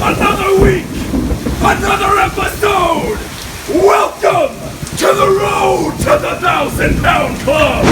Another week, another episode. Welcome to the road to the 1,000-pound club.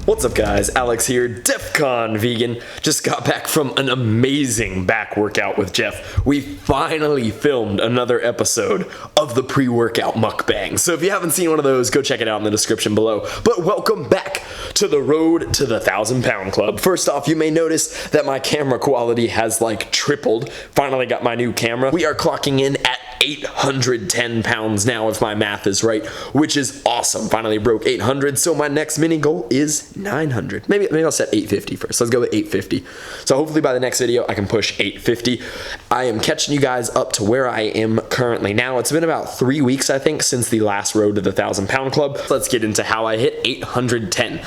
What's up guys, Alex here, Defqon Vegan. Just got back from an amazing back workout with Jeff. We finally filmed another episode of the pre-workout mukbang. So if you haven't seen one of those, go check it out in the description below. But welcome back to the road to the 1,000-pound club. First off, you may notice that my camera quality has like tripled. Finally got my new camera. We are clocking in at 810 pounds now, if my math is right, which is awesome. Finally broke 800, so my next mini goal is 900. Maybe I'll set 850 first. Let's go with 850. So hopefully by the next video, I can push 850. I am catching you guys up to where I am currently now. It's been about 3 weeks, I think, since the last road to the 1,000-pound club. Let's get into how I hit 810.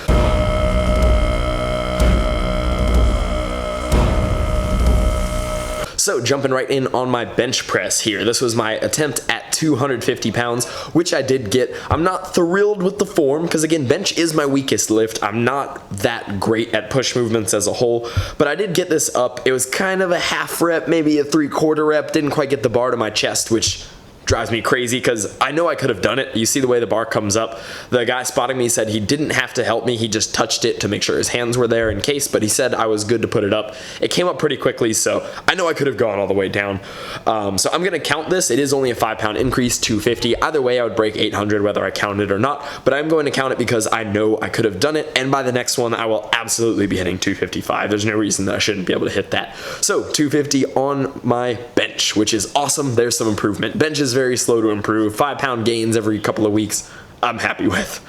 So jumping right in on my bench press here. This was my attempt at 250 pounds, which I did get. I'm not thrilled with the form because again, bench is my weakest lift. I'm not that great at push movements as a whole, but I did get this up. It was kind of a half rep, maybe a 3/4 rep. Didn't quite get the bar to my chest, which drives me crazy because I know I could have done it. You see the way the bar comes up. The guy spotting me said he didn't have to help me. He just touched it to make sure his hands were there in case, but he said I was good to put it up. It came up pretty quickly, so I know I could have gone all the way down. So I'm gonna count this. It is only a 5-pound increase, 250. Either way, I would break 800 whether I count it or not, but I'm going to count it because I know I could have done it, and by the next one, I will absolutely be hitting 255. There's no reason that I shouldn't be able to hit that. So 250 on my bench, which is awesome. There's some improvement. Bench is very slow to improve. 5-pound gains every couple of weeks. I'm happy with.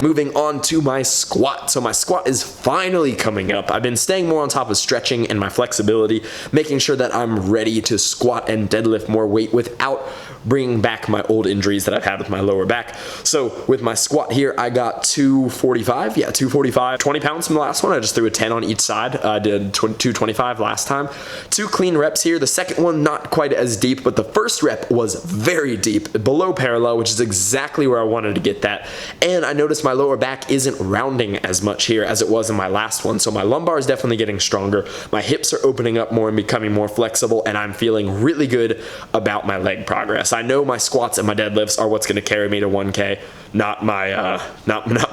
Moving on to my squat. So my squat is finally coming up. I've been staying more on top of stretching and my flexibility, making sure that I'm ready to squat and deadlift more weight without bringing back my old injuries that I've had with my lower back. So with my squat here, I got 245. Yeah, 245. 20 pounds from the last one. I just threw a 10 on each side. I did 225 last time. 2 clean reps here. The second one, not quite as deep, but the first rep was very deep, below parallel, which is exactly where I wanted to get that. And I noticed my lower back isn't rounding as much here as it was in my last one. So my lumbar is definitely getting stronger. My hips are opening up more and becoming more flexible, and I'm feeling really good about my leg progress. I know my squats and my deadlifts are what's going to carry me to 1K, not my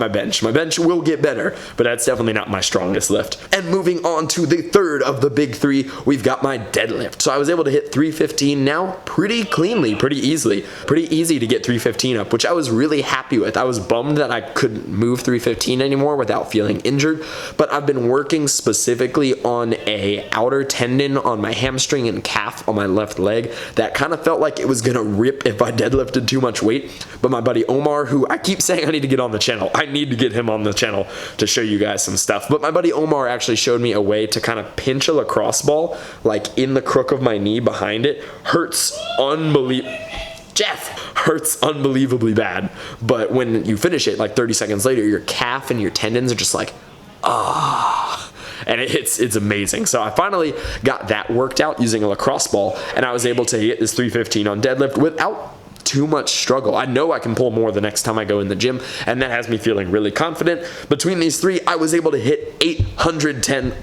bench. My bench will get better, but that's definitely not my strongest lift. And moving on to the third of the big 3, we've got my deadlift. So I was able to hit 315 now pretty cleanly, pretty easily. Pretty easy to get 315 up, which I was really happy with. I was bummed that I couldn't move 315 anymore without feeling injured, but I've been working specifically on a outer tendon on my hamstring and calf on my left leg that kind of felt like it was gonna rip if I deadlifted too much weight. But my buddy Omar, who I keep saying I need to get on the channel, I need to get him on the channel to show you guys some stuff, but my buddy Omar actually showed me a way to kind of pinch a lacrosse ball like in the crook of my knee behind it. Hurts hurts unbelievably bad, but when you finish it like 30 seconds later, your calf and your tendons are just like, ah. And it's amazing. So I finally got that worked out using a lacrosse ball, and I was able to hit this 315 on deadlift without too much struggle. I know I can pull more the next time I go in the gym, and that has me feeling really confident. Between these 3, I was able to hit 810.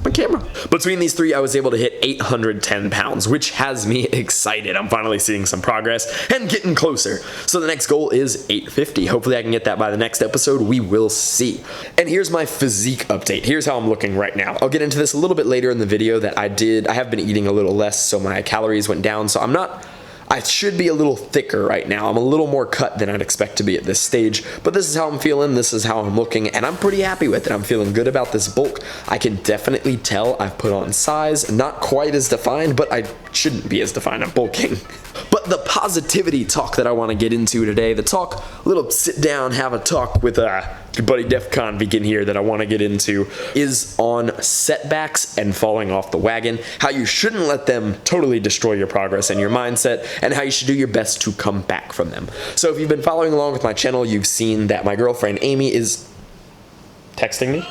My camera. Between these 3, I was able to hit 810 pounds, which has me excited. I'm finally seeing some progress and getting closer. So the next goal is 850. Hopefully I can get that by the next episode. We will see. And here's my physique update. Here's how I'm looking right now. I'll get into this a little bit later in the video that I have been eating a little less, so my calories went down. So I should be a little thicker right now. I'm a little more cut than I'd expect to be at this stage, but this is how I'm feeling, this is how I'm looking, and I'm pretty happy with it. I'm feeling good about this bulk. I can definitely tell I've put on size, not quite as defined, but I shouldn't be as defined. I'm bulking. But the positivity talk that I want to get into today, a little sit down, have a talk with your buddy Defqon Vegan here that I want to get into, is on setbacks and falling off the wagon, how you shouldn't let them totally destroy your progress and your mindset, and how you should do your best to come back from them. So if you've been following along with my channel, you've seen that my girlfriend Amy is texting me.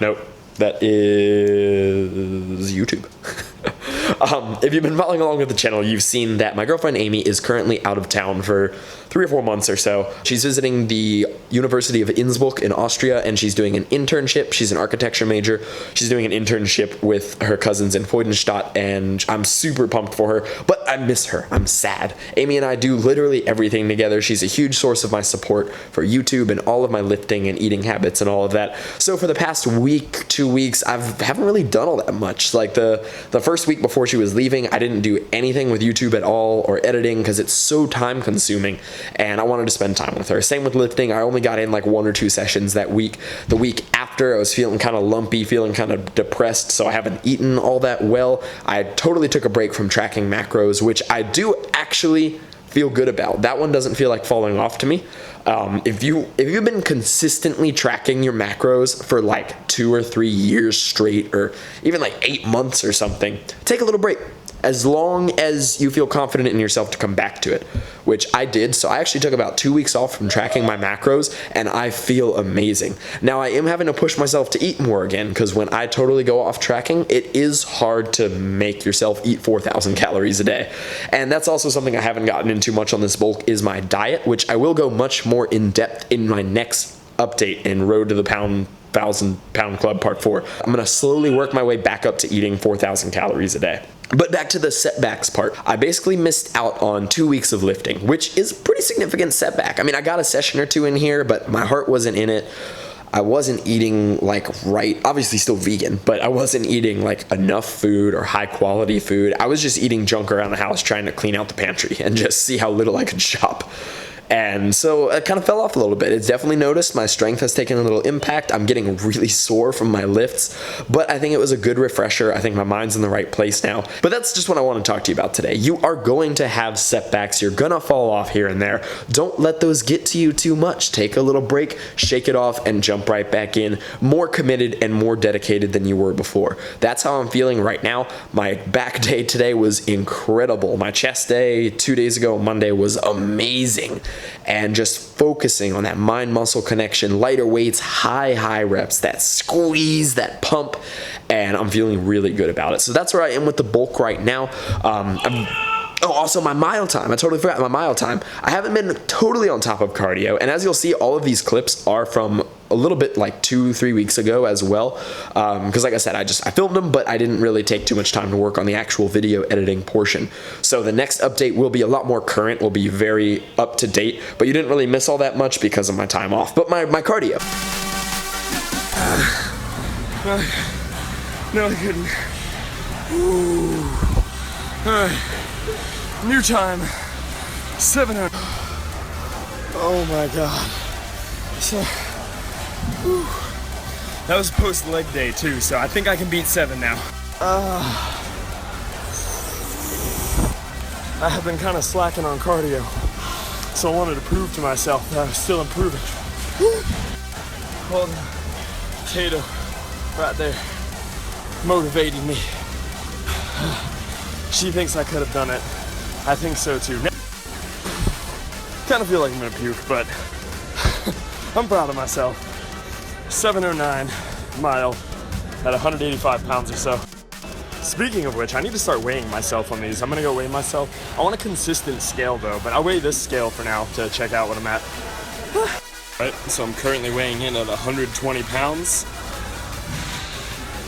Nope. That is YouTube. If you've been following along with the channel, you've seen that my girlfriend Amy is currently out of town for 3 or 4 months or so. She's visiting the University of Innsbruck in Austria, and she's doing an internship. She's an architecture major. She's doing an internship with her cousins in Freudenstadt, and I'm super pumped for her, but I miss her. I'm sad. Amy and I do literally everything together. She's a huge source of my support for YouTube and all of my lifting and eating habits and all of that. So for the past week, 2 weeks, I haven't really done all that much. Like the first week before she was leaving, I didn't do anything with YouTube at all or editing because it's so time consuming, and I wanted to spend time with her. Same with lifting. I only got in like 1 or 2 sessions that week. The week after, I was feeling kind of lumpy, feeling kind of depressed, so I haven't eaten all that well. I totally took a break from tracking macros, which I do actually feel good about. That one doesn't feel like falling off to me. If you've been consistently tracking your macros for like 2 or 3 years straight, or even like 8 months or something, take a little break. As long as you feel confident in yourself to come back to it, which I did. So I actually took about 2 weeks off from tracking my macros, and I feel amazing. Now I am having to push myself to eat more again, because when I totally go off tracking, it is hard to make yourself eat 4,000 calories a day. And that's also something I haven't gotten into much on this bulk, is my diet, which I will go much more in depth in my next update in Road to the 1,000 Pound Club Part 4. I'm gonna slowly work my way back up to eating 4,000 calories a day. But back to the setbacks part. I basically missed out on 2 weeks of lifting, which is a pretty significant setback. I mean, I got a session or 2 in here, but my heart wasn't in it. I wasn't eating like right, obviously still vegan, but I wasn't eating like enough food or high quality food. I was just eating junk around the house, trying to clean out the pantry and just see how little I could shop. And so it kind of fell off a little bit. It's definitely noticed my strength has taken a little impact. I'm getting really sore from my lifts, but I think it was a good refresher. I think my mind's in the right place now. But that's just what I want to talk to you about today. You are going to have setbacks. You're gonna fall off here and there. Don't let those get to you too much. Take a little break, shake it off, and jump right back in, more committed and more dedicated than you were before. That's how I'm feeling right now. My back day today was incredible. My chest day 2 days ago, Monday, was amazing. And just focusing on that mind-muscle connection, lighter weights, high reps, that squeeze, that pump, and I'm feeling really good about it. So that's where I am with the bulk right now. Oh, also my mile time. I totally forgot my mile time. I haven't been totally on top of cardio, and as you'll see, all of these clips are from a little bit like 2-3 weeks ago as well, because like I said, I filmed them, but I didn't really take too much time to work on the actual video editing portion. So the next update will be a lot more current, will be very up to date, but you didn't really miss all that much because of my time off. But my cardio. No, I couldn't. Ooh. Alright. New time. 700. Oh my god. So, whew. That was post leg day too, so I think I can beat 7 now. I have been kind of slacking on cardio, so I wanted to prove to myself that I was still improving. Hold on. Potato right there, motivating me. She thinks I could have done it. I think so too. Kind of feel like I'm gonna puke, but I'm proud of myself. 7:09 mile at 185 pounds or so. Speaking of which, I need to start weighing myself on these. I'm gonna go weigh myself. I want a consistent scale though, but I'll weigh this scale for now to check out what I'm at. Right, so I'm currently weighing in at 120 pounds.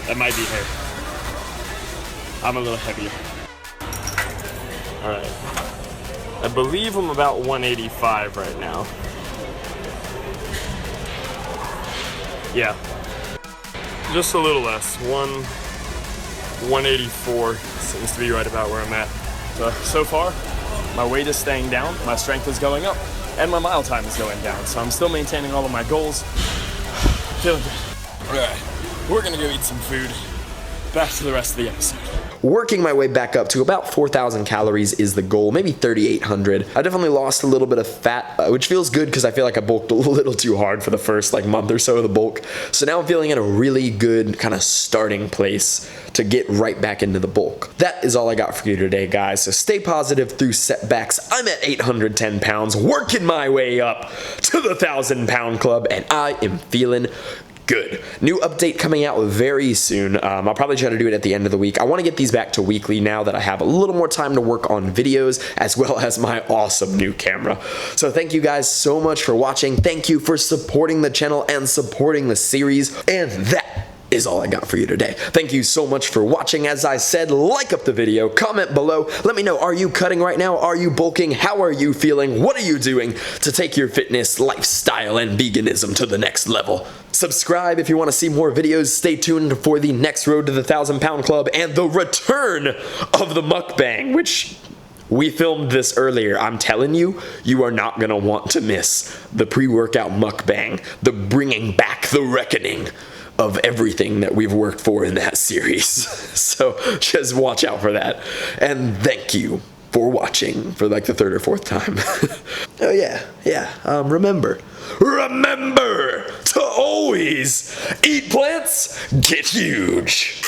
That might be hair. I'm a little heavier. All right. I believe I'm about 185 right now. Yeah. Just a little less. 184 seems to be right about where I'm at. So far, my weight is staying down, my strength is going up, and my mile time is going down. So I'm still maintaining all of my goals. Feeling good. All right. We're gonna go eat some food. Back to the rest of the episode. Working my way back up to about 4,000 calories is the goal, maybe 3,800. I definitely lost a little bit of fat, which feels good because I feel like I bulked a little too hard for the first like month or so of the bulk. So now I'm feeling in a really good kind of starting place to get right back into the bulk. That is all I got for you today, guys. So stay positive through setbacks. I'm at 810 pounds, working my way up to the 1,000 pound club, and I am feeling Good. New update coming out very soon. I'll probably try to do it at the end of the week. I want to get these back to weekly now that I have a little more time to work on videos as well as my awesome new camera. So thank you guys so much for watching. Thank you for supporting the channel and supporting the series. And that is all I got for you today. Thank you so much for watching. As I said, like up the video, comment below. Let me know, are you cutting right now? Are you bulking? How are you feeling? What are you doing to take your fitness, lifestyle, and veganism to the next level? Subscribe if you want to see more videos. Stay tuned for the next road to the 1,000-pound club and the return of the mukbang, which we filmed this earlier. I'm telling you, you are not going to want to miss the pre-workout mukbang, the bringing back the reckoning of everything that we've worked for in that series. So just watch out for that. And thank you for watching for like the third or fourth time. Oh yeah. Remember to always eat plants, get huge.